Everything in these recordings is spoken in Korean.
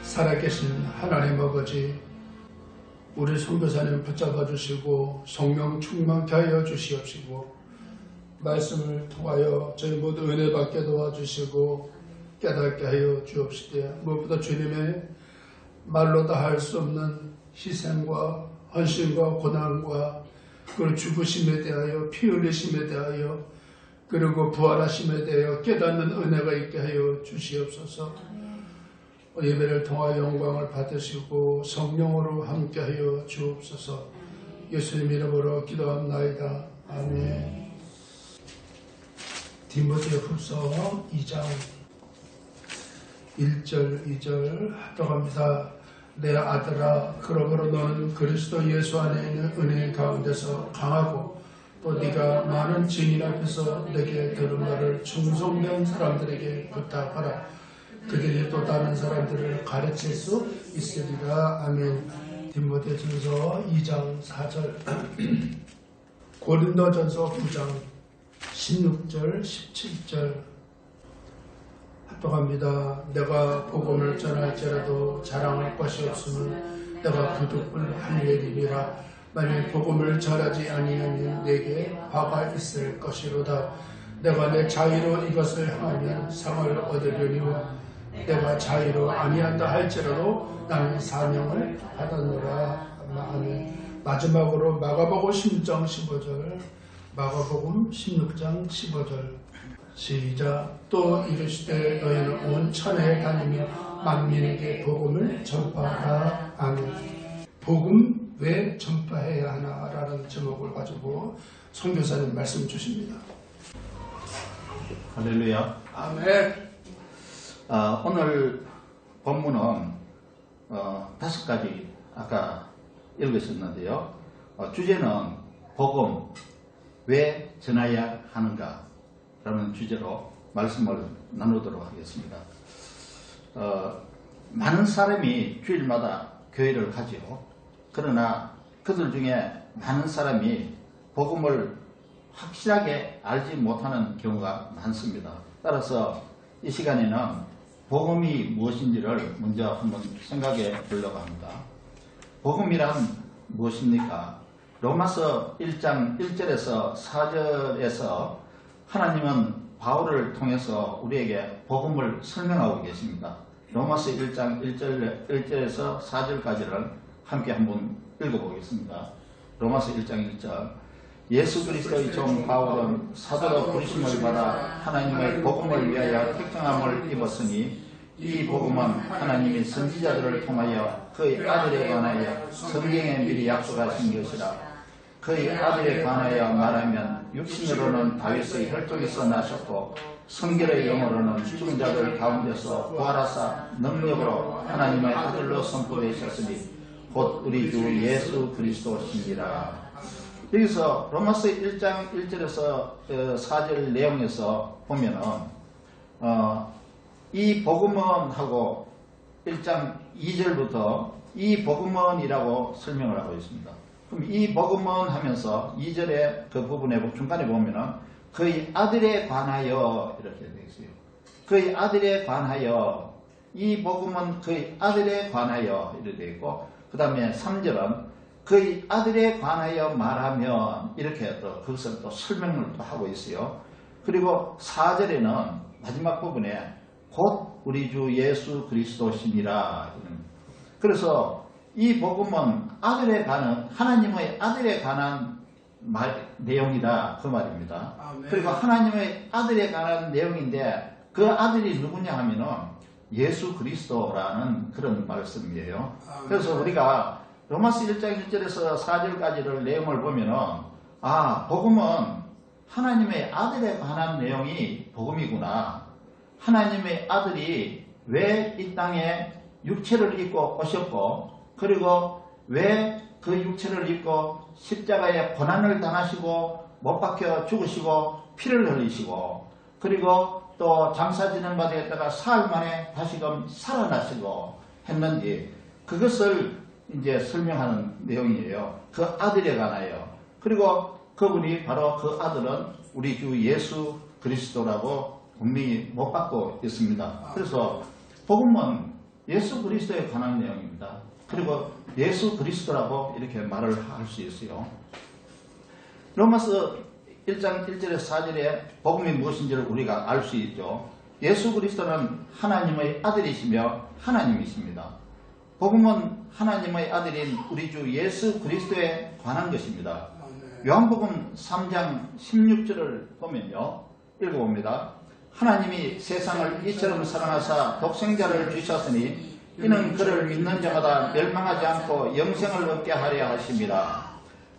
살아계신 하나님 아버지, 우리 선교사님 붙잡아 주시고 성령 충만케 하여 주시옵시고, 말씀을 통하여 저희 모두 은혜 받게 도와주시고 깨닫게 하여 주옵시되, 무엇보다 주님의 말로 다 할 수 없는 희생과 헌신과 고난과 그리고 죽으심에 대하여, 피 흘리심에 대하여, 그리고 부활하심에 대하여 깨닫는 은혜가 있게 하여 주시옵소서. 예배를 통하여 영광을 받으시고 성령으로 함께하여 주옵소서. 예수님 이름으로 기도합나이다. 아멘. 디모데후서 2장 1절 2절 하도록합니다. 내 아들아, 그러므로 너는 그리스도 예수 안에 있는 은혜 가운데서 강하고 또 네가 많은 증인 앞에서 내게 들은 말을 충성된 사람들에게 부탁하라. 그들이 또 다른 사람들을 가르칠 수 있으리라. 아멘. 디모데전서 2장 4절 고린도전서 9장 16절 17절 합독합니다. 내가 복음을 전할지라도 자랑할 것이 없으면 내가 부득불 할 일이니라. 만일 복음을 전하지 아니하면 내게 화가 있을 것이로다. 내가 내 자유로 이것을 행하면 상을 얻으려니와 내가 자유로 아니한다 할지라도 나는 사명을 받았노라. 아멘. 마지막으로 마가복음 16장 15절, 마가복음 16장 15절 시작. 또 이르시되 너희는 온 천하에 다니며 만민에게 복음을 전파하라. 아멘. 복음 왜 전파해야 하나라는 제목을 가지고 선교사님 말씀 주십니다. 할렐루야. 아멘. 오늘 본문은 5가지 아까 읽으셨는데요. 주제는 복음 왜 전해야 하는가 라는 주제로 말씀을 나누도록 하겠습니다. 많은 사람이 주일마다 교회를 가지요. 그러나 그들 중에 많은 사람이 복음을 확실하게 알지 못하는 경우가 많습니다. 따라서 이 시간에는 복음이 무엇인지를 먼저 한번 생각해 보려고 합니다. 복음이란 무엇입니까? 로마서 1장 1절에서 4절에서 하나님은 바울을 통해서 우리에게 복음을 설명하고 계십니다. 로마서 1장 1절에서 4절까지를 함께 한번 읽어보겠습니다. 로마서 1장 1절 예수 그리스도의 종 바울은 사도로 부르심을 받아 하나님의 복음을 위하여 택정함을 입었으니 이 복음은 하나님이 선지자들을 통하여 그의 아들에 관하여 성경에 미리 약속하신 것이라. 그의 아들에 관하여 말하면 육신으로는 다윗의 혈통에서 나셨고 성결의 영으로는 죽은 자들 가운데서 부활하사 능력으로 하나님의 아들로 선포되셨으니 곧 우리 주 예수 그리스도시니라. 여기서 로마서 1장 1절에서 4절 내용에서 보면은 이 복음은 하고 1장 2절부터 이 복음은이라고 설명을 하고 있습니다. 그럼 이 복음은 하면서 2절의 그 부분에 중간에 보면은 그의 아들에 관하여 이렇게 되어 있어요. 그의 아들에 관하여, 이 복음은 그의 아들에 관하여 이렇게 되어 있고, 그 다음에 3절은 그의 아들에 관하여 말하면 이렇게 또 그것을 또 설명을 또 하고 있어요. 그리고 4절에는 마지막 부분에 곧 우리 주 예수 그리스도시니라. 그래서 이 복음은 아들에 관한, 하나님의 아들에 관한 내용이다 그 말입니다. 아멘. 그리고 하나님의 아들에 관한 내용인데 그 아들이 누구냐 하면은 예수 그리스도라는 그런 말씀이에요. 아멘. 그래서 우리가 로마서 1장 1절에서 4절까지를 내용을 보면은 복음은 하나님의 아들에 관한 내용이 복음이구나. 하나님의 아들이 왜 이 땅에 육체를 입고 오셨고, 그리고 왜 그 육체를 입고 십자가에 고난을 당하시고 못 박혀 죽으시고 피를 흘리시고, 그리고 또 장사 지는 바다에다가 사흘 만에 다시금 살아나시고 했는지, 그것을 이제 설명하는 내용이에요. 그 아들에 관하여. 그리고 그분이 바로 그 아들은 우리 주 예수 그리스도라고 분명히 못 받고 있습니다. 그래서 복음은 예수 그리스도에 관한 내용입니다. 그리고 예수 그리스도라고 이렇게 말을 할 수 있어요. 로마서 1장 1절에서 4절에 복음이 무엇인지를 우리가 알 수 있죠. 예수 그리스도는 하나님의 아들이시며 하나님이십니다. 복음은 하나님의 아들인 우리 주 예수 그리스도에 관한 것입니다. 요한복음 3장 16절을 보면요. 읽어봅니다. 하나님이 세상을 이처럼 사랑하사 독생자를 주셨으니 이는 그를 믿는 자마다 멸망하지 않고 영생을 얻게 하려 하십니다.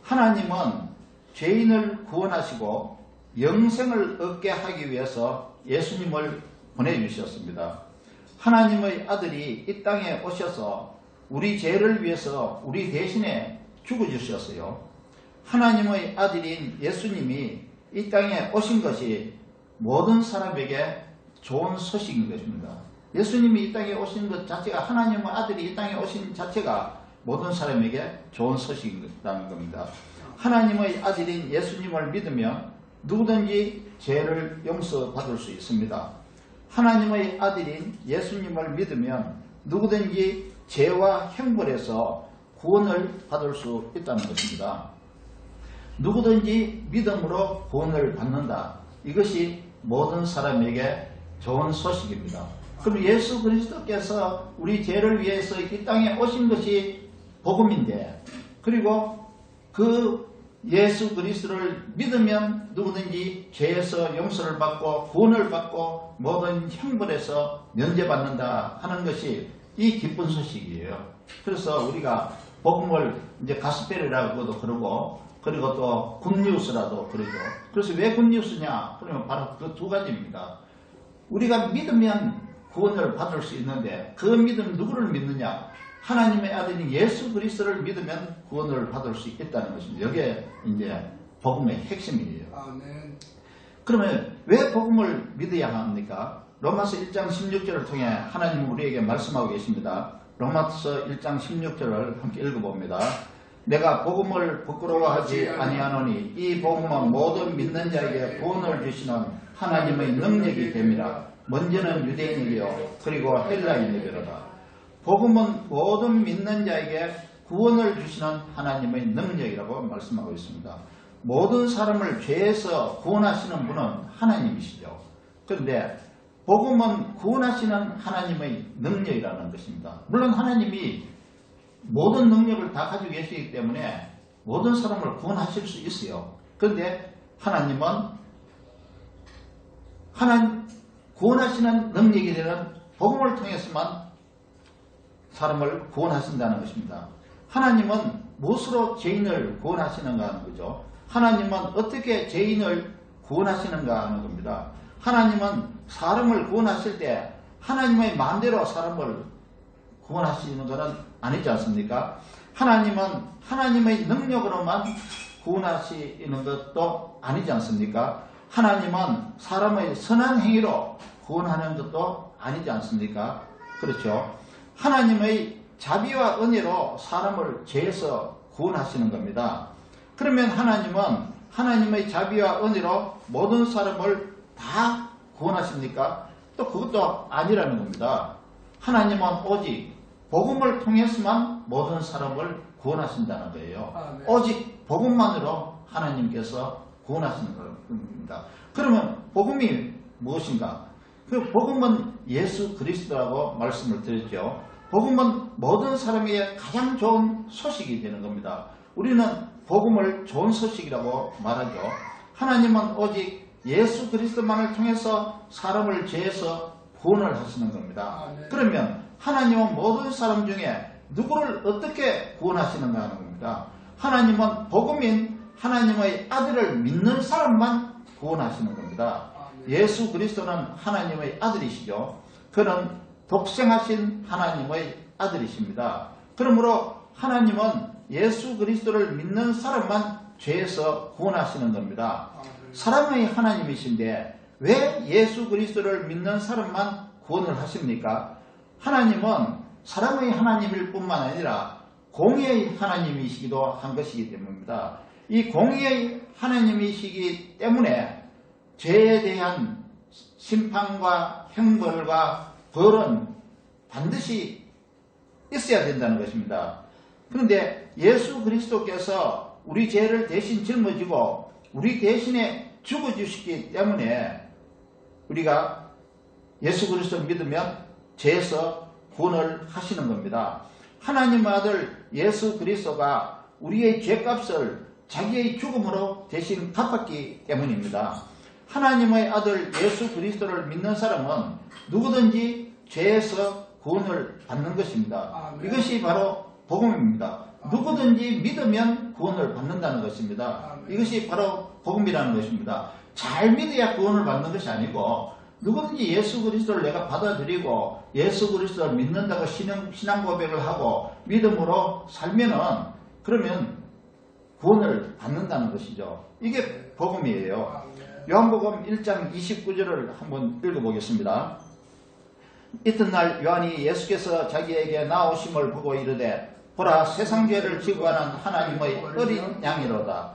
하나님은 죄인을 구원하시고 영생을 얻게 하기 위해서 예수님을 보내주셨습니다. 하나님의 아들이 이 땅에 오셔서 우리 죄를 위해서 우리 대신에 죽어주셨어요. 하나님의 아들인 예수님이 이 땅에 오신 것이 모든 사람에게 좋은 소식인 것입니다. 예수님이 이 땅에 오신 것 자체가, 하나님의 아들이 이 땅에 오신 자체가 모든 사람에게 좋은 소식이라는 겁니다. 하나님의 아들인 예수님을 믿으면 누구든지 죄를 용서받을 수 있습니다. 하나님의 아들인 예수님을 믿으면 누구든지 죄와 형벌에서 구원을 받을 수 있다는 것입니다. 누구든지 믿음으로 구원을 받는다. 이것이 모든 사람에게 좋은 소식입니다. 그럼 예수 그리스도께서 우리 죄를 위해서 이 땅에 오신 것이 복음인데, 그리고 그 예수 그리스도를 믿으면 누구든지 죄에서 용서를 받고 구원을 받고 모든 형벌에서 면제받는다 하는 것이 이 기쁜 소식이에요. 그래서 우리가 복음을 이제 가스펠이라고도 그러고, 그리고 또 굿뉴스라도 그러죠. 그래서 왜 굿뉴스냐? 그러면 바로 그 두 가지입니다. 우리가 믿으면 구원을 받을 수 있는데, 그 믿음 누구를 믿느냐? 하나님의 아들인 예수 그리스도를 믿으면 구원을 받을 수 있다는 것입니다. 이게 이제 복음의 핵심이에요. 아멘. 그러면 왜 복음을 믿어야 합니까? 로마서 1장 16절을 통해 하나님은 우리에게 말씀하고 계십니다. 로마서 1장 16절을 함께 읽어봅니다. 내가 복음을 부끄러워하지 아니하노니 이 복음은 모든 믿는 자에게 구원을 주시는 하나님의 능력이 됨이라. 먼저는 유대인에게요 그리고 헬라인에게로다. 복음은 모든 믿는 자에게 구원을 주시는 하나님의 능력이라고 말씀하고 있습니다. 모든 사람을 죄에서 구원하시는 분은 하나님이시죠. 그런데 복음은 구원하시는 하나님의 능력이라는 것입니다. 물론 하나님이 모든 능력을 다 가지고 계시기 때문에 모든 사람을 구원하실 수 있어요. 그런데 하나님은 구원하시는 능력이 되는 복음을 통해서만 사람을 구원하신다는 것입니다. 하나님은 무엇으로 죄인을 구원하시는가 하는 거죠. 하나님은 어떻게 죄인을 구원하시는가 하는 겁니다. 하나님은 사람을 구원하실 때 하나님의 마음대로 사람을 구원하시는 것은 아니지 않습니까? 하나님은 하나님의 능력으로만 구원하시는 것도 아니지 않습니까? 하나님은 사람의 선한 행위로 구원하는 것도 아니지 않습니까? 그렇죠? 하나님의 자비와 은혜로 사람을 죄에서 구원하시는 겁니다. 그러면 하나님은 하나님의 자비와 은혜로 모든 사람을 다 구원하십니까? 또 그것도 아니라는 겁니다. 하나님은 오직 복음을 통해서만 모든 사람을 구원하신다는 거예요. 아멘. 오직 복음만으로 하나님께서 구원하시는 겁니다. 그러면 복음이 무엇인가? 그 복음은 예수 그리스도라고 말씀을 드렸죠. 복음은 모든 사람에게 가장 좋은 소식이 되는 겁니다. 우리는 복음을 좋은 소식이라고 말하죠. 하나님은 오직 예수 그리스도만을 통해서 사람을 죄에서 구원을 하시는 겁니다. 그러면 하나님은 모든 사람 중에 누구를 어떻게 구원하시는가 하는 겁니다. 하나님은 복음인 하나님의 아들을 믿는 사람만 구원하시는 겁니다. 예수 그리스도는 하나님의 아들이시죠. 그는 독생하신 하나님의 아들이십니다. 그러므로 하나님은 예수 그리스도를 믿는 사람만 죄에서 구원하시는 겁니다. 사람의 하나님이신데 왜 예수 그리스도를 믿는 사람만 구원을 하십니까? 하나님은 사람의 하나님일 뿐만 아니라 공의의 하나님이시기도 한 것이기 때문입니다. 이 공의의 하나님이시기 때문에 죄에 대한 심판과 형벌과 벌은 반드시 있어야 된다는 것입니다. 그런데 예수 그리스도께서 우리 죄를 대신 짊어지고 우리 대신에 죽어주시기 때문에 우리가 예수 그리스도를 믿으면 죄에서 구원을 하시는 겁니다. 하나님의 아들 예수 그리스도가 우리의 죄값을 자기의 죽음으로 대신 갚았기 때문입니다. 하나님의 아들 예수 그리스도를 믿는 사람은 누구든지 죄에서 구원을 받는 것입니다. 이것이 바로 복음입니다. 누구든지 믿으면 구원을 받는다는 것입니다. 이것이 바로 복음이라는 것입니다. 잘 믿어야 구원을 받는 것이 아니고 누구든지 예수 그리스도를 내가 받아들이고 예수 그리스도를 믿는다고 신앙 고백을 하고 믿음으로 살면은 그러면 구원을 받는다는 것이죠. 이게 복음이에요. 요한복음 1장 29절을 한번 읽어보겠습니다. 이튿날 요한이 예수께서 자기에게 나오심을 보고 이르되 보라 세상 죄를 지고 가는 하나님의 어린 양이로다.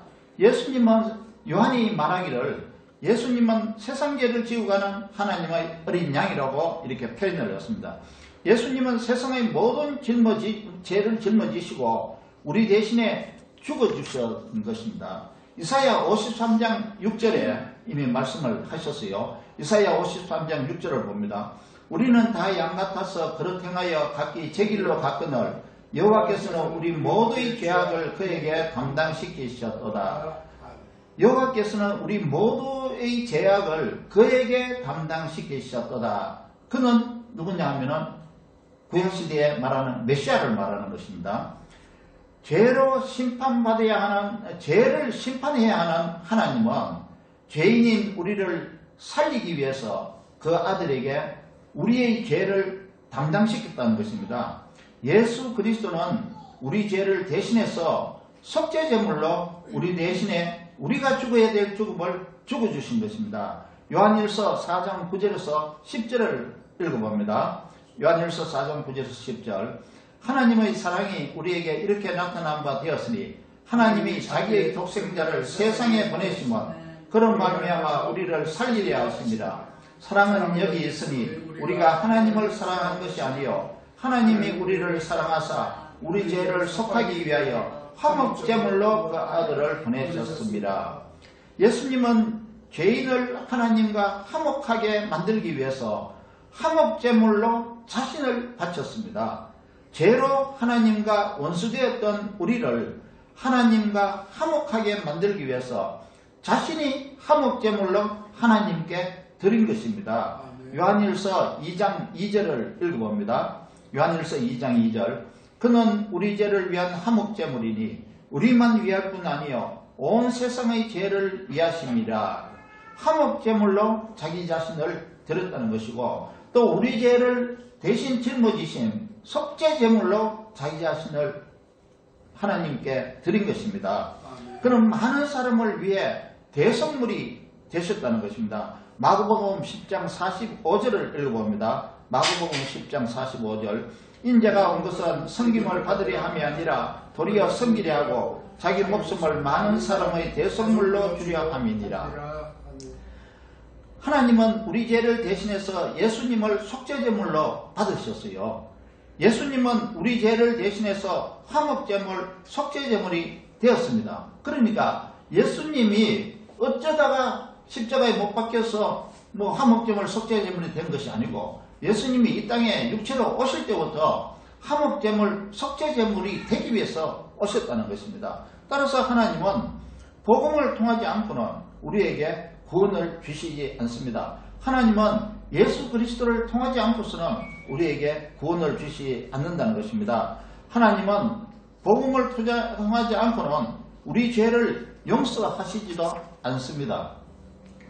요한이 말하기를 예수님은 세상 죄를 지고 가는 하나님의 어린 양이라고 이렇게 표현을 했습니다. 예수님은 세상의 모든 죄를 짊어지시고 우리 대신에 죽어주신 것입니다. 이사야 53장 6절에 이미 말씀을 하셨어요. 이사야 53장 6절을 봅니다. 우리는 다 양 같아서 그릇 행하여 각기 제 길로 갔거늘 여호와께서는 우리 모두의 죄악을 그에게 담당시키셨도다. 여호와께서는 우리 모두의 죄악을 그에게 담당시키셨도다. 그는 누구냐 하면은 구약시대에 말하는 메시아를 말하는 것입니다. 죄로 심판받아야 하는, 죄를 심판해야 하는 하나님은 죄인인 우리를 살리기 위해서 그 아들에게 우리의 죄를 담당시켰다는 것입니다. 예수 그리스도는 우리 죄를 대신해서 속죄제물로 우리 대신에 우리가 죽어야 될 죽음을 죽어주신 것입니다. 요한일서 4장 9절에서 10절을 읽어봅니다. 요한일서 4장 9절에서 10절. 하나님의 사랑이 우리에게 이렇게 나타난 바 되었으니 하나님이 자기의 독생자를 세상에 보내시면 그런 말미암아 우리를 살리려 하십니다. 사랑은 여기 있으니 우리가 하나님을 사랑한 것이 아니요 하나님이 우리를 사랑하사 우리 죄를 속하기 위하여 화목제물로 그 아들을 보내셨습니다. 예수님은 죄인을 하나님과 화목하게 만들기 위해서 화목제물로 자신을 바쳤습니다. 죄로 하나님과 원수되었던 우리를 하나님과 화목하게 만들기 위해서 자신이 화목제물로 하나님께 드린 것입니다. 요한일서 2장 2절을 읽어봅니다. 요한일서 2장 2절. 그는 우리 죄를 위한 화목제물이니 우리만 위할 뿐 아니요 온 세상의 죄를 위하십니다. 화목제물로 자기 자신을 드렸다는 것이고 또 우리 죄를 대신 짊어지신 속죄제물로 자기 자신을 하나님께 드린 것입니다. 그는 많은 사람을 위해 대속물이 되셨다는 것입니다. 마가복음 10장 45절을 읽어봅니다. 마가복음 10장 45절. 인자가 온 것은 섬김을 받으려 함이 아니라 도리어 섬기려 하고 자기 목숨을 많은 사람의 대속물로 주려 함이니라. 하나님은 우리 죄를 대신해서 예수님을 속죄제물로 받으셨어요. 예수님은 우리 죄를 대신해서 화목제물, 속죄제물이 되었습니다. 그러니까 예수님이 어쩌다가 십자가에 못 박혀서 화목제물, 속죄제물이 된 것이 아니고 예수님이 이 땅에 육체로 오실 때부터 화목제물, 속죄제물이 되기 위해서 오셨다는 것입니다. 따라서 하나님은 복음을 통하지 않고는 우리에게 구원을 주시지 않습니다. 하나님은 예수 그리스도를 통하지 않고서는 우리에게 구원을 주시지 않는다는 것입니다. 하나님은 복음을 통하지 않고는 우리 죄를 용서하시지도 않습니다.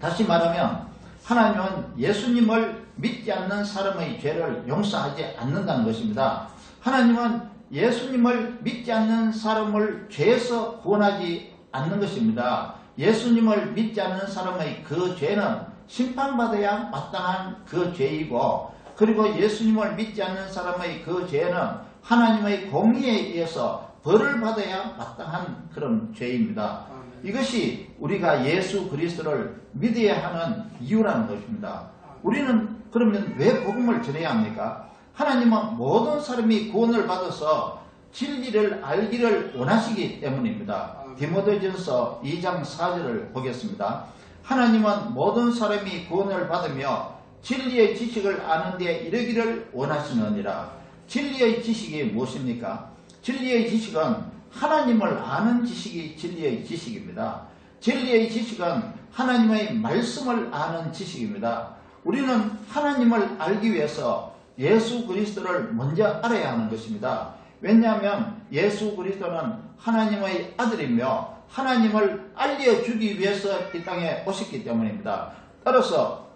다시 말하면 하나님은 예수님을 믿지 않는 사람의 죄를 용서하지 않는다는 것입니다. 하나님은 예수님을 믿지 않는 사람을 죄에서 구원하지 않는 것입니다. 예수님을 믿지 않는 사람의 그 죄는 심판받아야 마땅한 그 죄이고 그리고 예수님을 믿지 않는 사람의 그 죄는 하나님의 공의에 의해서 벌을 받아야 마땅한 그런 죄입니다. 이것이 우리가 예수 그리스도를 믿어야 하는 이유라는 것입니다. 우리는 그러면 왜 복음을 전해야 합니까? 하나님은 모든 사람이 구원을 받아서 진리를 알기를 원하시기 때문입니다. 디모데전서 2장 4절을 보겠습니다. 하나님은 모든 사람이 구원을 받으며 진리의 지식을 아는 데 이르기를 원하시느니라. 진리의 지식이 무엇입니까? 진리의 지식은 하나님을 아는 지식이 진리의 지식입니다. 진리의 지식은 하나님의 말씀을 아는 지식입니다. 우리는 하나님을 알기 위해서 예수 그리스도를 먼저 알아야 하는 것입니다. 왜냐하면 예수 그리스도는 하나님의 아들이며 하나님을 알려주기 위해서 이 땅에 오셨기 때문입니다. 따라서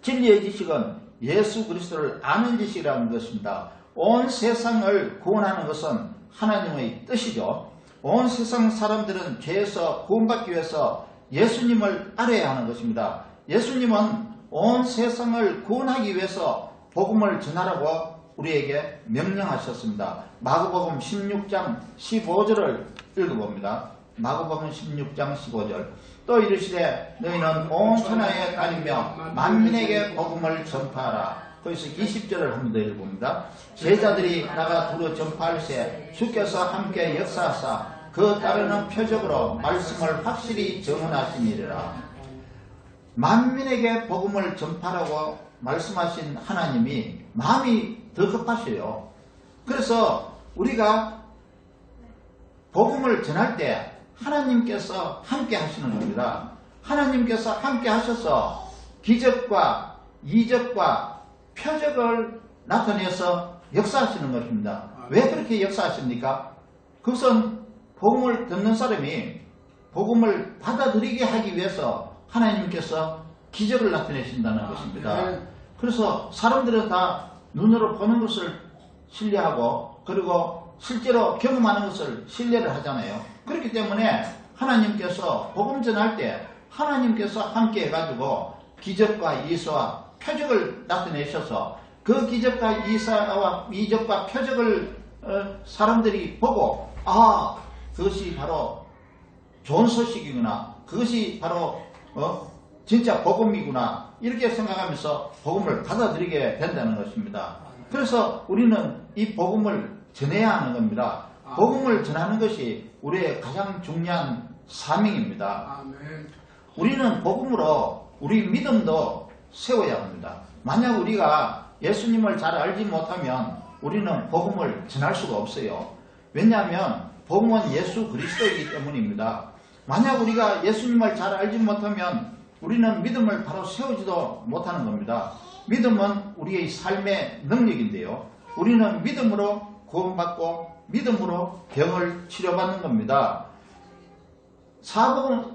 진리의 지식은 예수 그리스도를 아는 지식이라는 것입니다. 온 세상을 구원하는 것은 하나님의 뜻이죠. 온 세상 사람들은 죄에서 구원받기 위해서 예수님을 알아야 하는 것입니다. 예수님은 온 세상을 구원하기 위해서 복음을 전하라고 우리에게 명령하셨습니다. 마가복음 16장 15절을 읽어봅니다. 마가복음 16장 15절. 또 이르시되 너희는 온 천하에 다니며 만민에게 복음을 전파하라. 거기서 20절을 한 번 더 읽어봅니다. 제자들이 나가 두루 전파할세 주께서 함께 역사하사 그 따르는 표적으로 말씀을 확실히 증언하시니라. 만민에게 복음을 전파라고 말씀하신 하나님이 마음이 더 급하셔요. 그래서 우리가 복음을 전할 때 하나님께서 함께 하시는 겁니다. 하나님께서 함께 하셔서 기적과 이적과 표적을 나타내서 역사하시는 것입니다. 왜 그렇게 역사하십니까? 그것은 복음을 듣는 사람이 복음을 받아들이게 하기 위해서 하나님께서 기적을 나타내신다는 것입니다. 그래서 사람들은 다 눈으로 보는 것을 신뢰하고 그리고 실제로 경험하는 것을 신뢰를 하잖아요. 그렇기 때문에 하나님께서 복음 전할 때 하나님께서 함께 해가지고 기적과 이사와 표적을 나타내셔서 그 기적과 이적과 표적을 사람들이 보고 그것이 바로 좋은 소식이구나, 그것이 바로 진짜 복음이구나 이렇게 생각하면서 복음을 받아들이게 된다는 것입니다. 그래서 우리는 이 복음을 전해야 하는 겁니다. 복음을 전하는 것이 우리의 가장 중요한 사명입니다. 우리는 복음으로 우리 믿음도 세워야 합니다. 만약 우리가 예수님을 잘 알지 못하면 우리는 복음을 전할 수가 없어요. 왜냐하면 복음은 예수 그리스도이기 때문입니다. 만약 우리가 예수님을 잘 알지 못하면 우리는 믿음을 바로 세우지도 못하는 겁니다. 믿음은 우리의 삶의 능력인데요. 우리는 믿음으로 구원받고 믿음으로 병을 치료받는 겁니다.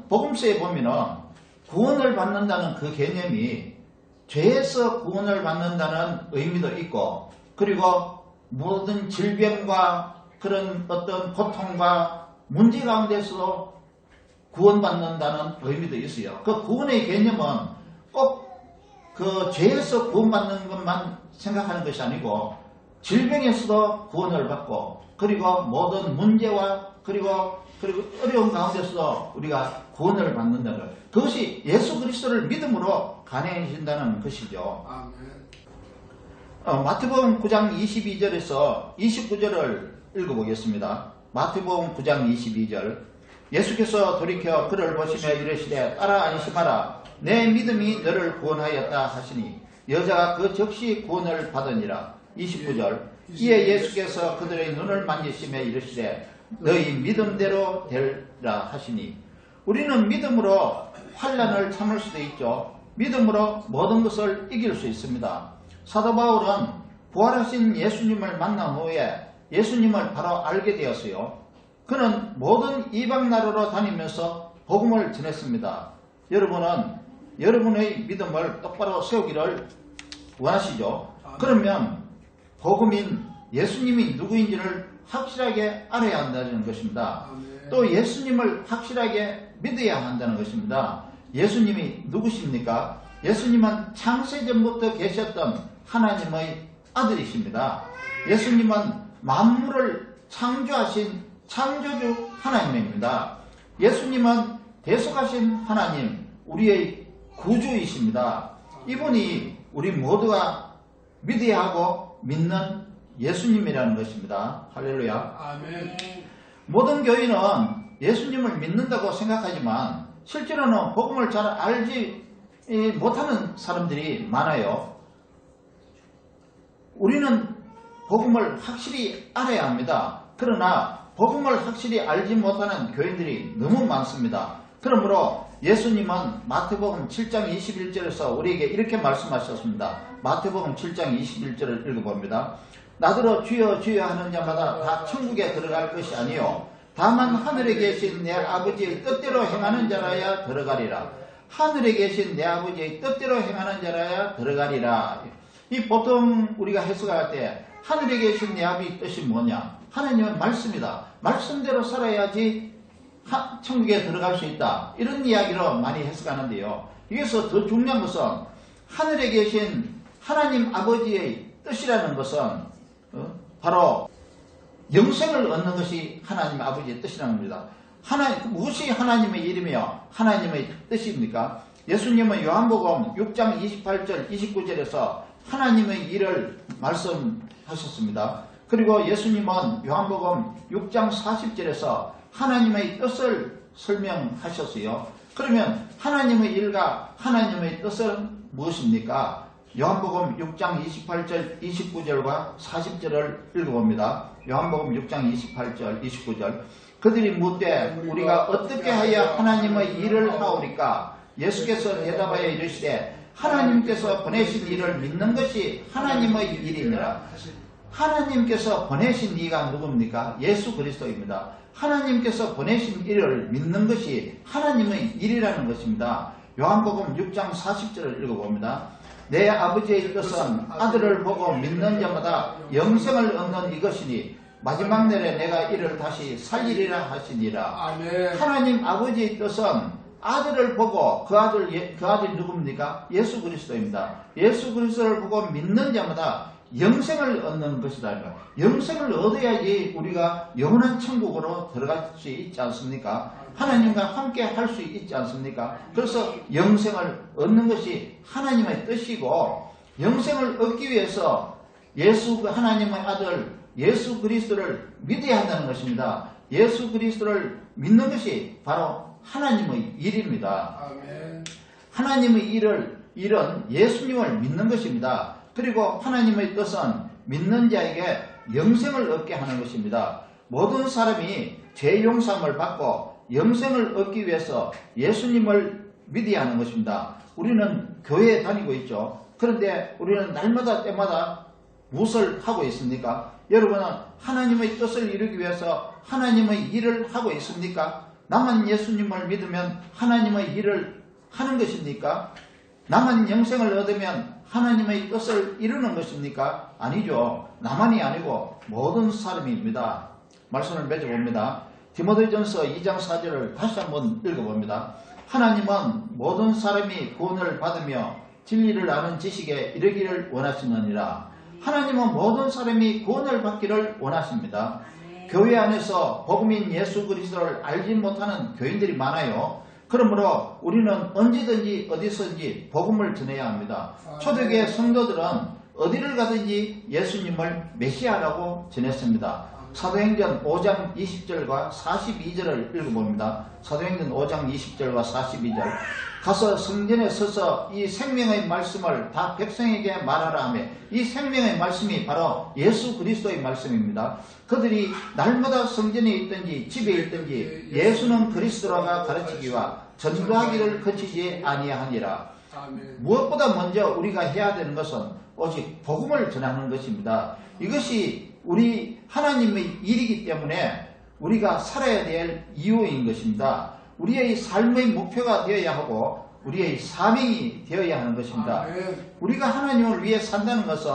복음서에 보면은 구원을 받는다는 그 개념이 죄에서 구원을 받는다는 의미도 있고, 그리고 모든 질병과 그런 어떤 고통과 문제 가운데서도 구원받는다는 의미도 있어요. 그 구원의 개념은 꼭 그 죄에서 구원받는 것만 생각하는 것이 아니고 질병에서도 구원을 받고, 그리고 모든 문제와 그리고 어려운 가운데서도 우리가 구원을 받는다는 것, 그것이 예수 그리스도를 믿음으로 가능해진다는 것이죠. 마태복음 9장 22절에서 29절을 읽어보겠습니다. 마태복음 9장 22절. 예수께서 돌이켜 그를 보시며 이르시되 따라 안심하라. 내 믿음이 너를 구원하였다 하시니 여자가 그 즉시 구원을 받으니라. 29절. 이에 예수께서 그들의 눈을 만지시며 이르시되 너희 믿음대로 되라 하시니, 우리는 믿음으로 환난을 참을 수도 있죠. 믿음으로 모든 것을 이길 수 있습니다. 사도 바울은 부활하신 예수님을 만난 후에 예수님을 바로 알게 되었어요. 그는 모든 이방 나라로 다니면서 복음을 전했습니다. 여러분은 여러분의 믿음을 똑바로 세우기를 원하시죠? 그러면 복음인 예수님이 누구인지를 확실하게 알아야 한다는 것입니다. 또 예수님을 확실하게 믿어야 한다는 것입니다. 예수님이 누구십니까? 예수님은 창세전부터 계셨던 하나님의 아들이십니다. 예수님은 만물을 창조하신 창조주 하나님입니다. 예수님은 대속하신 하나님, 우리의 구주이십니다. 이분이 우리 모두가 믿어야 하고 믿는 예수님이라는 것입니다. 할렐루야. 아멘. 모든 교인은 예수님을 믿는다고 생각하지만 실제로는 복음을 잘 알지 못하는 사람들이 많아요. 우리는 복음을 확실히 알아야 합니다. 그러나 복음을 확실히 알지 못하는 교인들이 너무 많습니다. 그러므로 예수님은 마태복음 7장 21절에서 우리에게 이렇게 말씀하셨습니다. 마태복음 7장 21절을 읽어봅니다. 나더러 주여 주여 하는 자마다 다 천국에 들어갈 것이 아니요 다만 하늘에 계신 내 아버지의 뜻대로 행하는 자라야 들어가리라. 하늘에 계신 내 아버지의 뜻대로 행하는 자라야 들어가리라. 이 보통 우리가 해석할 때 하늘에 계신 내 아버지의 뜻이 뭐냐? 하나님은 말씀이다. 말씀대로 살아야지 천국에 들어갈 수 있다. 이런 이야기로 많이 해석하는데요. 여기서 더 중요한 것은 하늘에 계신 하나님 아버지의 뜻이라는 것은 바로 영생을 얻는 것이 하나님 아버지의 뜻이라는 겁니다. 무엇이 하나님의 이름이요? 하나님의 뜻입니까? 예수님은 요한복음 6장 28절 29절에서 하나님의 일을 말씀하셨습니다. 그리고 예수님은 요한복음 6장 40절에서 하나님의 뜻을 설명하셨어요. 그러면 하나님의 일과 하나님의 뜻은 무엇입니까? 요한복음 6장 28절 29절과 40절을 읽어봅니다. 요한복음 6장 28절 29절 그들이 묻되 우리가 어떻게 하여 하나님의 일을 하오리까? 예수께서 대답하여 이르시되 하나님께서 보내신 일을 믿는 것이 하나님의 일이니라. 하나님께서 보내신 이가 누굽니까? 예수 그리스도입니다. 하나님께서 보내신 일을 믿는 것이 하나님의 일이라는 것입니다. 요한복음 6장 40절을 읽어봅니다. 내 아버지의 뜻은 아들을 보고 믿는 자마다 영생을 얻는 이것이니 마지막 날에 내가 이를 다시 살리리라 하시니라. 아멘. 하나님 아버지의 뜻은 아들을 보고 그 아들이 누굽니까? 예수 그리스도입니다. 예수 그리스도를 보고 믿는 자마다 영생을 얻는 것이다. 영생을 얻어야지 우리가 영원한 천국으로 들어갈 수 있지 않습니까? 하나님과 함께 할 수 있지 않습니까? 그래서 영생을 얻는 것이 하나님의 뜻이고 영생을 얻기 위해서 하나님의 아들 예수 그리스도를 믿어야 한다는 것입니다. 예수 그리스도를 믿는 것이 바로 하나님의 일입니다. 아멘. 하나님의 일은 예수님을 믿는 것입니다. 그리고 하나님의 뜻은 믿는 자에게 영생을 얻게 하는 것입니다. 모든 사람이 죄 용서함을 받고 영생을 얻기 위해서 예수님을 믿어야 하는 것입니다. 우리는 교회에 다니고 있죠. 그런데 우리는 날마다 때마다 무엇을 하고 있습니까? 여러분은 하나님의 뜻을 이루기 위해서 하나님의 일을 하고 있습니까? 나만 예수님을 믿으면 하나님의 일을 하는 것입니까? 나만 영생을 얻으면 하나님의 뜻을 이루는 것입니까? 아니죠. 나만이 아니고 모든 사람입니다. 말씀을 맺어봅니다. 디모데전서 2장 4절을 다시 한번 읽어봅니다. 하나님은 모든 사람이 구원을 받으며 진리를 아는 지식에 이르기를 원하시느니라. 하나님은 모든 사람이 구원을 받기를 원하십니다. 교회 안에서 복음인 예수 그리스도를 알지 못하는 교인들이 많아요. 그러므로 우리는 언제든지 어디서든지 복음을 전해야 합니다. 초대교회 성도들은 어디를 가든지 예수님을 메시아라고 전했습니다. 사도행전 5장 20절과 42절을 읽어봅니다. 사도행전 5장 20절과 42절 가서 성전에 서서 이 생명의 말씀을 다 백성에게 말하라 하며 이 생명의 말씀이 바로 예수 그리스도의 말씀입니다. 그들이 날마다 성전에 있든지 집에 있든지 예수는 그리스도라가 가르치기와 전도하기를 그치지 아니하니라. 무엇보다 먼저 우리가 해야 되는 것은 오직 복음을 전하는 것입니다. 이것이 우리 하나님의 일이기 때문에 우리가 살아야 될 이유인 것입니다. 우리의 삶의 목표가 되어야 하고 우리의 사명이 되어야 하는 것입니다. 우리가 하나님을 위해 산다는 것은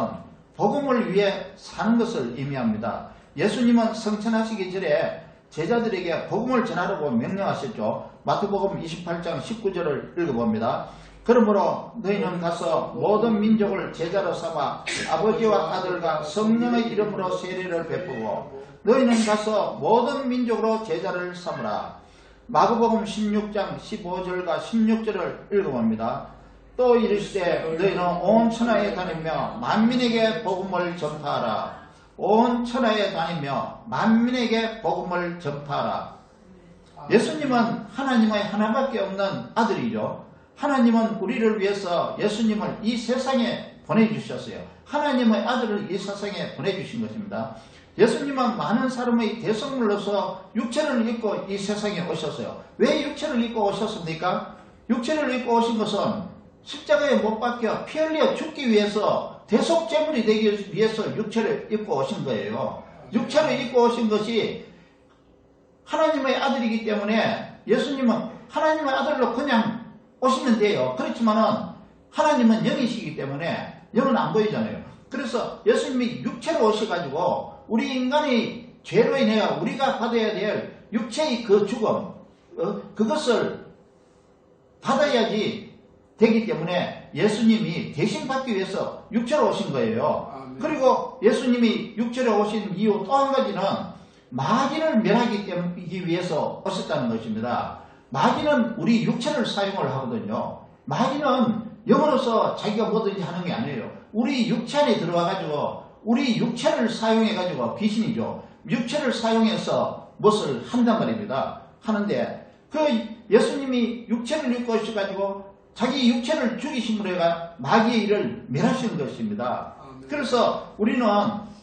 복음을 위해 사는 것을 의미합니다. 예수님은 성천하시기 전에 제자들에게 복음을 전하라고 명령하셨죠. 마태복음 28장 19절을 읽어봅니다. 그러므로 너희는 가서 모든 민족을 제자로 삼아 아버지와 아들과 성령의 이름으로 세례를 베푸고 너희는 가서 모든 민족으로 제자를 삼으라. 마가복음 16장 15절과 16절을 읽어봅니다. 또 이르시되 너희는 온 천하에 다니며 만민에게 복음을 전파하라. 온 천하에 다니며 만민에게 복음을 전파하라. 예수님은 하나님의 하나밖에 없는 아들이죠. 하나님은 우리를 위해서 예수님을 이 세상에 보내주셨어요. 하나님의 아들을 이 세상에 보내주신 것입니다. 예수님은 많은 사람의 대성물로서 육체를 입고 이 세상에 오셨어요. 왜 육체를 입고 오셨습니까? 육체를 입고 오신 것은 십자가에 못 박혀 피 흘려 죽기 위해서 대속제물이 되기 위해서 육체를 입고 오신 거예요. 육체를 입고 오신 것이 하나님의 아들이기 때문에 예수님은 하나님의 아들로 그냥 오시면 돼요. 그렇지만은 하나님은 영이시기 때문에 영은 안 보이잖아요. 그래서 예수님이 육체로 오셔가지고 우리 인간의 죄로 인해 우리가 받아야 될 육체의 그 죽음, 그것을 받아야지 되기 때문에 예수님이 대신 받기 위해서 육체로 오신 거예요. 그리고 예수님이 육체로 오신 이유 또 한 가지는 마귀를 멸하기 위해서 오셨다는 것입니다. 마귀는 우리 육체를 사용을 하거든요. 마귀는 영으로서 자기가 뭐든지 하는 게 아니에요. 우리 육체 안에 들어와가지고 우리 육체를 사용해가지고 귀신이죠. 육체를 사용해서 무엇을 한단 말입니다. 하는데 그 예수님이 육체를 입고 오셔가지고 자기 육체를 죽이심으로 해가 마귀의 일을 멸하시는 것입니다. 그래서 우리는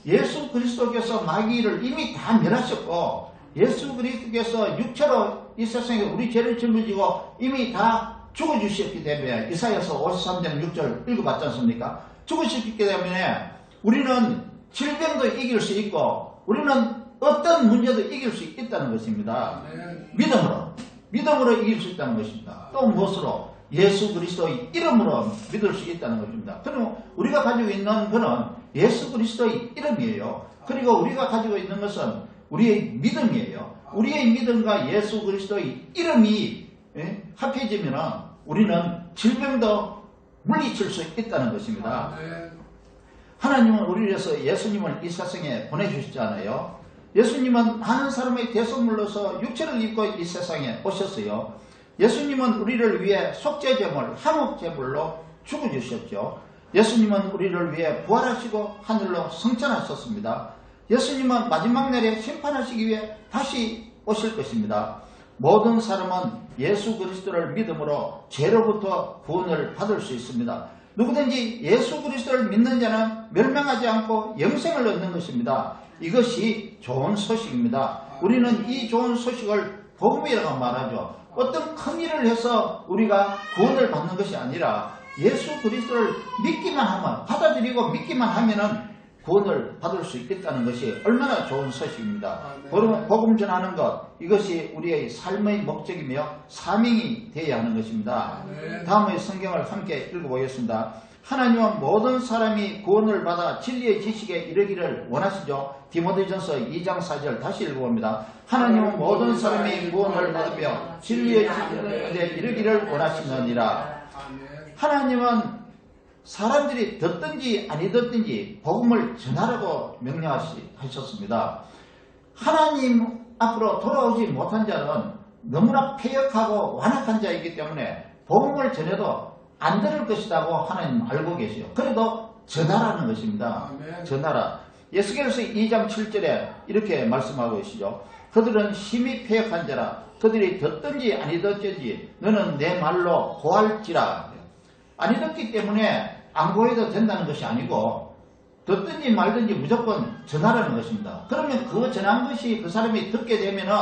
예수 그리스도께서 마귀를 이미 다 멸하셨고 예수 그리스도께서 육체로 이 세상에 우리 죄를 짊어지고 이미 다 죽어주셨기 때문에 이사야서 53장 6절 읽어봤지 않습니까? 죽으셨기 때문에 우리는 질병도 이길 수 있고 우리는 어떤 문제도 이길 수 있다는 것입니다. 믿음으로 이길 수 있다는 것입니다. 또 무엇으로? 예수 그리스도의 이름으로 믿을 수 있다는 것입니다. 그럼 우리가 가지고 있는 것은 예수 그리스도의 이름이에요. 그리고 우리가 가지고 있는 것은 우리의 믿음이에요. 우리의 믿음과 예수 그리스도의 이름이 합해지면 우리는 질병도 물리칠 수 있다는 것입니다. 하나님은 우리를 위해서 예수님을 이 세상에 보내주셨잖아요. 예수님은 많은 사람의 대속물로서 육체를 입고 이 세상에 오셨어요. 예수님은 우리를 위해 속죄제물, 한옥제물로 죽어주셨죠. 예수님은 우리를 위해 부활하시고 하늘로 승천하셨습니다. 예수님은 마지막 날에 심판하시기 위해 다시 오실 것입니다. 모든 사람은 예수 그리스도를 믿음으로 죄로부터 구원을 받을 수 있습니다. 누구든지 예수 그리스도를 믿는 자는 멸망하지 않고 영생을 얻는 것입니다. 이것이 좋은 소식입니다. 우리는 이 좋은 소식을 복음이라고 말하죠. 어떤 큰 일을 해서 우리가 구원을 받는 것이 아니라 예수 그리스도를 믿기만 하면, 받아들이고 믿기만 하면은 구원을 받을 수 있겠다는 것이 얼마나 좋은 소식입니다. 복음 전하는 것, 이것이 우리의 삶의 목적이며 사명이 되어야 하는 것입니다. 다음의 성경을 함께 읽어보겠습니다. 하나님은 모든 사람이 구원을 받아 진리의 지식에 이르기를 원하시죠. 디모데전서 2장 4절 다시 읽어봅니다. 하나님은 모든 사람이 구원을 받으며 진리의 지식에 이르기를 원하시느니라. 하나님은 사람들이 듣든지 아니 듣든지 복음을 전하라고 명령하셨습니다. 하나님 앞으로 돌아오지 못한 자는 너무나 패역하고 완악한 자이기 때문에 복음을 전해도 안 들을 것이라고 하나님 알고 계세요. 그래도 전하라는 것입니다. 전하라. 예수께서 2장 7절에 이렇게 말씀하고 계시죠. 그들은 심히 패역한 자라. 그들이 듣든지 아니 듣든지 너는 내 말로 고할지라. 아니 듣기 때문에 안 고해도 된다는 것이 아니고 듣든지 말든지 무조건 전하라는 것입니다. 그러면 그 전한 것이 그 사람이 듣게 되면은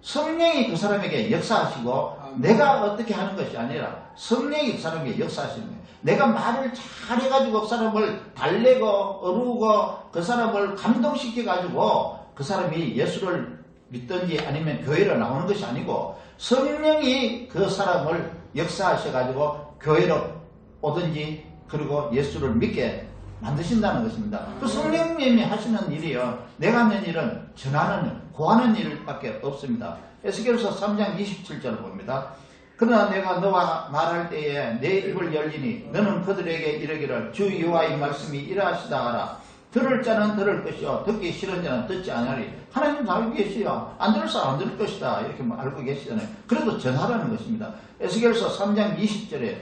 성령이 그 사람에게 역사하시고 내가 어떻게 하는 것이 아니라 성령이 그 사람에게 역사하시는 거예요. 내가 말을 잘해가지고 그 사람을 달래고 어루고 그 사람을 감동시켜가지고 그 사람이 예수를 믿든지 아니면 교회로 나오는 것이 아니고 성령이 그 사람을 역사하셔가지고 교회로 오든지 그리고 예수를 믿게 만드신다는 것입니다. 그 성령님이 하시는 일이요. 내가 하는 일은 전하는 일, 고하는 일밖에 없습니다. 에스겔서 3장 27절을 봅니다. 그러나 내가 너와 말할 때에 내 입을 열리니 너는 그들에게 이르기를 주 여호와의 말씀이 이러하시다 하라. 들을 자는 들을 것이요 듣기 싫은 자는 듣지 않으리. 하나님도 알고 계시요. 안 들을 사람 안 들을 것이다. 이렇게 알고 계시잖아요. 그래도 전하라는 것입니다. 에스겔서 3장 20절에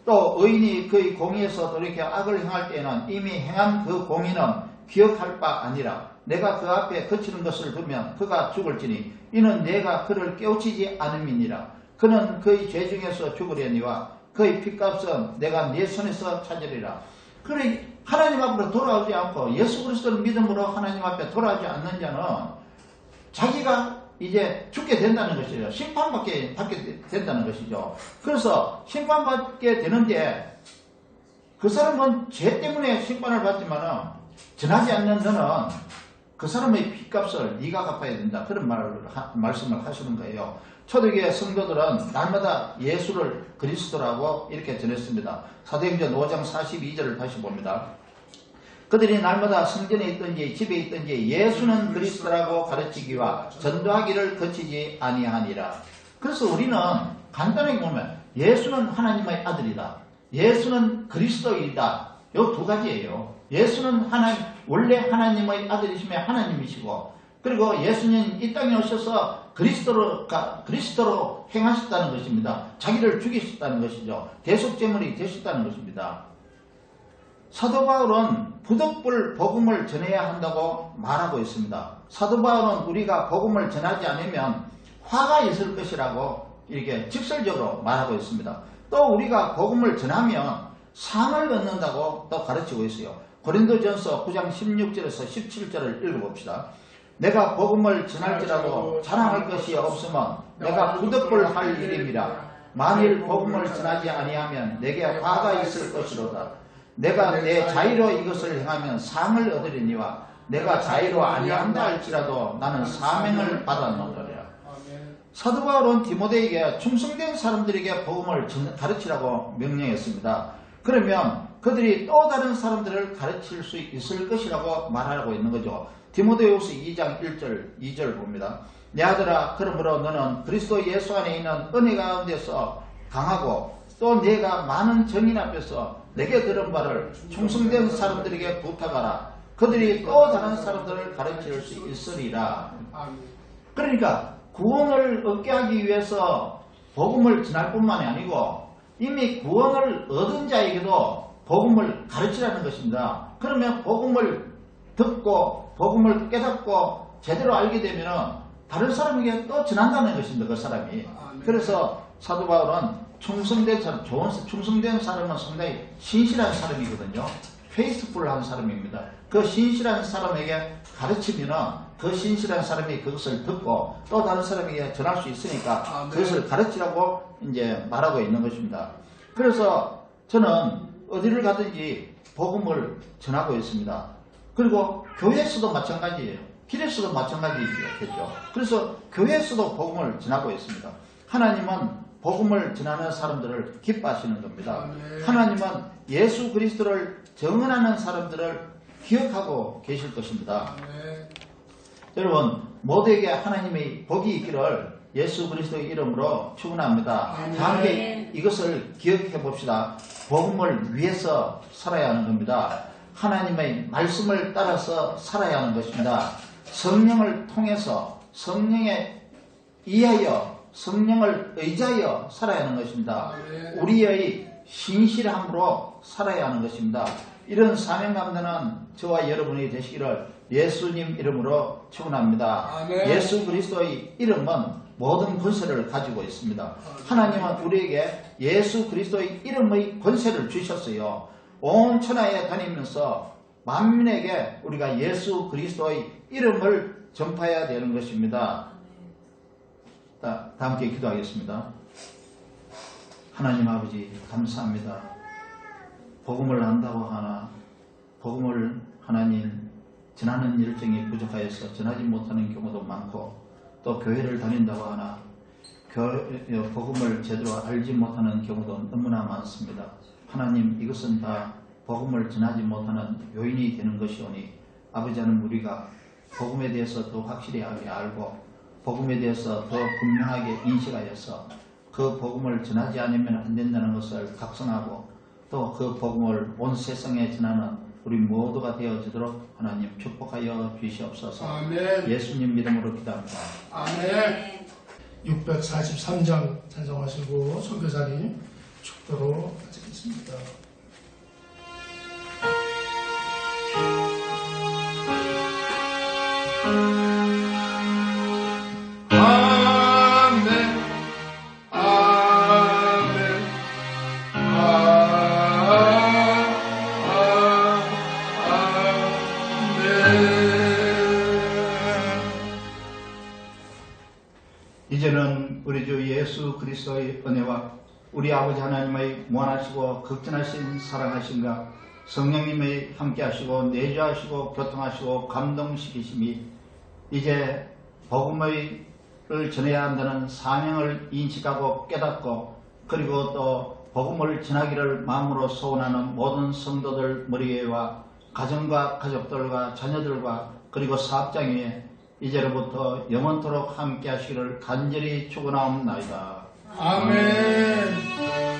또 의인이 그의 공의에서 돌이켜 악을 행할 때에는 이미 행한 그 공의는 기억할 바 아니라 내가 그 앞에 그치는 것을 두면 그가 죽을지니 이는 내가 그를 깨우치지 않음이니라. 그는 그의 죄 중에서 죽으려니와 그의 핏값은 내가 내 손에서 찾으리라. 그래 하나님 앞으로 돌아오지 않고 예수 그리스도를 믿음으로 하나님 앞에 돌아오지 않는 자는 자기가 이제 죽게 된다는 것이죠. 심판받게 된다는 것이죠. 그래서 심판받게 되는데 그 사람은 죄 때문에 심판을 받지만 전하지 않는 너는 그 사람의 핏값을 네가 갚아야 된다. 그런 말씀을 하시는 거예요. 초대교회 성도들은 날마다 예수를 그리스도라고 이렇게 전했습니다. 사도행전 5장 42절을 다시 봅니다. 그들이 날마다 성전에 있든지 집에 있든지 예수는 그리스도라고 가르치기와 전도하기를 거치지 아니하니라. 그래서 우리는 간단하게 보면 예수는 하나님의 아들이다. 예수는 그리스도이다. 이 두 가지예요. 예수는 원래 하나님의 아들이시며 하나님이시고, 그리고 예수님 이 땅에 오셔서 그리스도로 행하셨다는 것입니다. 자기를 죽이셨다는 것이죠. 대속제물이 되셨다는 것입니다. 사도 바울은 부득불 복음을 전해야 한다고 말하고 있습니다. 사도 바울은 우리가 복음을 전하지 않으면 화가 있을 것이라고 이렇게 직설적으로 말하고 있습니다. 또 우리가 복음을 전하면 상을 얻는다고 또 가르치고 있어요. 고린도전서 9장 16절에서 17절을 읽어봅시다. 내가 복음을 전할지라도 자랑할 것이 없으면 내가 부득불 할 일임이라. 만일 복음을 전하지 아니하면 내게 화가 있을 것이로다. 내가 내 자의로 이것을 행하면 상을 얻으리니와 내가 자의로 아니한다 할지라도 나는 사명을 받아놓으리라. 사도 바울은 디모데에게 충성된 사람들에게 복음을 가르치라고 명령했습니다. 그러면 그들이 또 다른 사람들을 가르칠 수 있을 것이라고 말하고 있는 거죠. 디모데후서 2장 1절 2절 봅니다. 내 아들아, 그러므로 너는 그리스도 예수 안에 있는 은혜 가운데서 강하고 또 내가 많은 정인 앞에서 내게 들은 바를 충성된 사람들에게 부탁하라. 그들이 또 다른 사람들을 가르칠 수 있으리라. 그러니까 구원을 얻게 하기 위해서 복음을 전할 뿐만이 아니고 이미 구원을 얻은 자에게도 복음을 가르치라는 것입니다. 그러면 복음을 듣고 복음을 깨닫고 제대로 알게 되면 다른 사람에게 또 전한다는 것입니다. 그 사람이. 그래서 사도 바울은 충성된 사람, 충성된 사람은 상당히 신실한 사람이거든요. 페이스풀한 사람입니다. 그 신실한 사람에게 가르치면은 그 신실한 사람이 그것을 듣고 또 다른 사람에게 전할 수 있으니까 그것을 가르치라고 이제 말하고 있는 것입니다. 그래서 저는 어디를 가든지 복음을 전하고 있습니다. 그리고 교회에서도 마찬가지예요. 길에서도 마찬가지겠죠. 그래서 교회에서도 복음을 전하고 있습니다. 하나님은 복음을 전하는 사람들을 기뻐하시는 겁니다. 하나님은 예수 그리스도를 정언하는 사람들을 기억하고 계실 것입니다. 여러분, 모두에게 하나님의 복이 있기를 예수 그리스도의 이름으로 축원합니다. 다 함께 이것을 기억해 봅시다. 복음을 위해서 살아야 하는 겁니다. 하나님의 말씀을 따라서 살아야 하는 것입니다. 성령을 통해서 성령에 의하여 성령을 의지하여 살아야 하는 것입니다. 우리의 신실함으로 살아야 하는 것입니다. 이런 사명감사는 저와 여러분이 되시기를 예수님 이름으로 축원합니다. 예수 그리스도의 이름은 모든 권세를 가지고 있습니다. 하나님은 우리에게 예수 그리스도의 이름의 권세를 주셨어요. 온 천하에 다니면서 만민에게 우리가 예수 그리스도의 이름을 전파해야 되는 것입니다. 다 함께 기도하겠습니다. 하나님 아버지 감사합니다. 복음을 안다고 하나 복음을 하나님 전하는 열정이 부족하여서 전하지 못하는 경우도 많고 또 교회를 다닌다고 하나 복음을 제대로 알지 못하는 경우도 너무나 많습니다. 하나님 이것은 다 복음을 전하지 못하는 요인이 되는 것이오니 아버지 하나님 우리가 복음에 대해서 더 확실하게 알고 복음에 대해서 더 분명하게 인식하여서 그 복음을 전하지 않으면 안 된다는 것을 각성하고 또 그 복음을 온 세상에 전하는 우리 모두가 되어지도록 하나님 축복하여 주시옵소서. 아멘. 예수님 이름으로 기도합니다. 아멘. 643장 찬송하시고 선교사님 축도로 마치겠습니다. 이제는 우리 주 예수 그리스도의 은혜와 우리 아버지 하나님의 무한하시고 극진하신 사랑하심과 성령님의 함께하시고 내주하시고 교통하시고 감동시키심이 이제 복음을 전해야 한다는 사명을 인식하고 깨닫고 그리고 또 복음을 전하기를 마음으로 소원하는 모든 성도들 머리에와 가정과 가족들과 자녀들과 그리고 사업장 위에 이제로부터 영원토록 함께 하시기를 간절히 축원하옵나이다. 아멘.